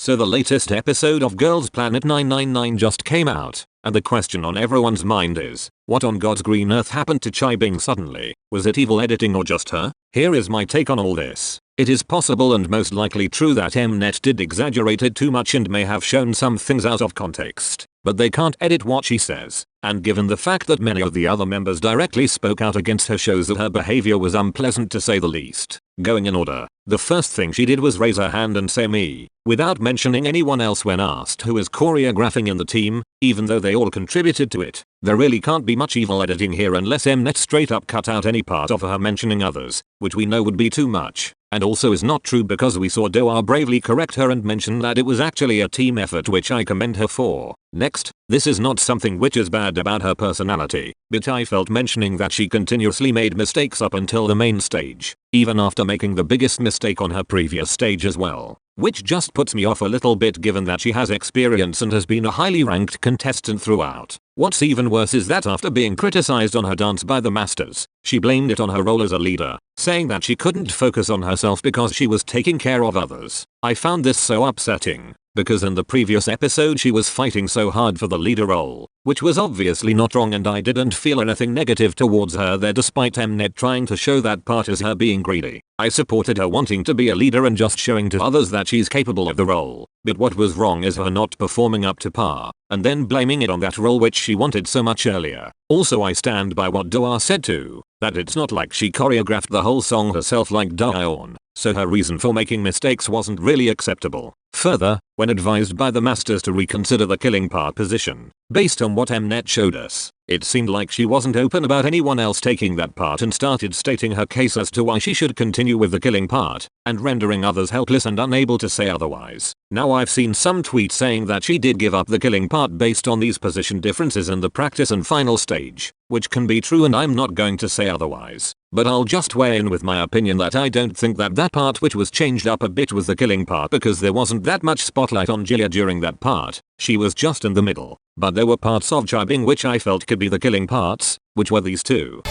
So the latest episode of Girls Planet 999 just came out, and the question on everyone's mind is, what on God's green earth happened to Cai Bing suddenly? Was it evil editing or just her? Here is my take on all this. It is possible and most likely true that Mnet did exaggerate it too much and may have shown some things out of context, but they can't edit what she says, and given the fact that many of the other members directly spoke out against her shows that her behavior was unpleasant to say the least. Going in order, the first thing she did was raise her hand and say me, without mentioning anyone else when asked who is choreographing in the team, even though they all contributed to it. There really can't be much evil editing here unless Mnet straight up cut out any part of her mentioning others, which we know would be too much, and also is not true because we saw Doa bravely correct her and mention that it was actually a team effort, which I commend her for. Next, this is not something which is bad about her personality, but I felt mentioning that she continuously made mistakes up until the main stage, even after making the biggest mistake on her previous stage as well. Which just puts me off a little bit given that she has experience and has been a highly ranked contestant throughout. What's even worse is that after being criticized on her dance by the masters, she blamed it on her role as a leader, saying that she couldn't focus on herself because she was taking care of others. I found this so upsetting, because in the previous episode she was fighting so hard for the leader role, which was obviously not wrong, and I didn't feel anything negative towards her there despite Mnet trying to show that part as her being greedy. I supported her wanting to be a leader and just showing to others that she's capable of the role, but what was wrong is her not performing up to par, and then blaming it on that role which she wanted so much earlier. Also, I stand by what Doa said too, that it's not like she choreographed the whole song herself like Daeon, so her reason for making mistakes wasn't really acceptable. Further, when advised by the masters to reconsider the killing part position, based on what Mnet showed us, it seemed like she wasn't open about anyone else taking that part and started stating her case as to why she should continue with the killing part, and rendering others helpless and unable to say otherwise. Now I've seen some tweets saying that she did give up the killing part based on these position differences in the practice and final stage, which can be true and I'm not going to say otherwise. But I'll just weigh in with my opinion that I don't think that part which was changed up a bit was the killing part, because there wasn't that much spotlight on Jia during that part. She was just in the middle. But there were parts of Cai Bing which I felt could be the killing parts, which were these two.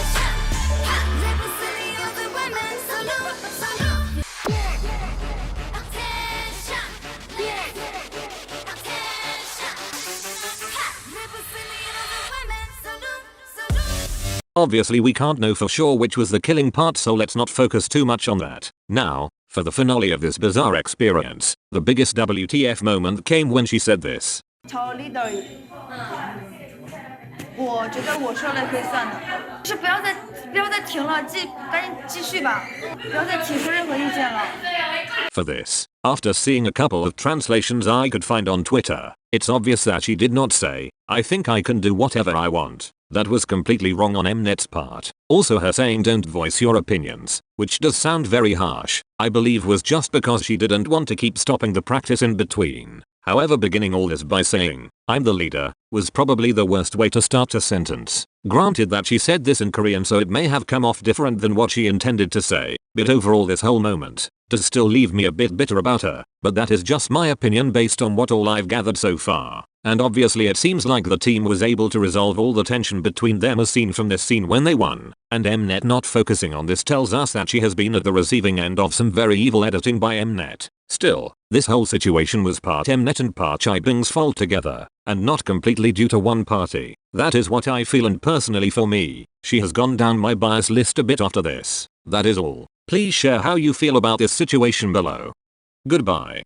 Obviously we can't know for sure which was the killing part, so let's not focus too much on that. Now, for the finale of this bizarre experience, the biggest WTF moment came when she said this. 挑 leader， 我觉得我说了可以算的，就是不要再停了，赶紧继续吧，不要再提出任何意见了。 For this, after seeing a couple of translations I could find on Twitter, it's obvious that she did not say, I think I can do whatever I want. That was completely wrong on Mnet's part. Also, her saying don't voice your opinions, which does sound very harsh, I believe was just because she didn't want to keep stopping the practice in between. However, beginning all this by saying, I'm the leader, was probably the worst way to start a sentence. Granted that she said this in Korean, so it may have come off different than what she intended to say, but overall this whole moment does still leave me a bit bitter about her, but that is just my opinion based on what all I've gathered so far. And obviously it seems like the team was able to resolve all the tension between them as seen from this scene when they won, and Mnet not focusing on this tells us that she has been at the receiving end of some very evil editing by Mnet. Still, this whole situation was part Mnet and part Cai Bing's fault together, and not completely due to one party. That is what I feel, and personally for me, she has gone down my bias list a bit after this. That is all. Please share how you feel about this situation below. Goodbye.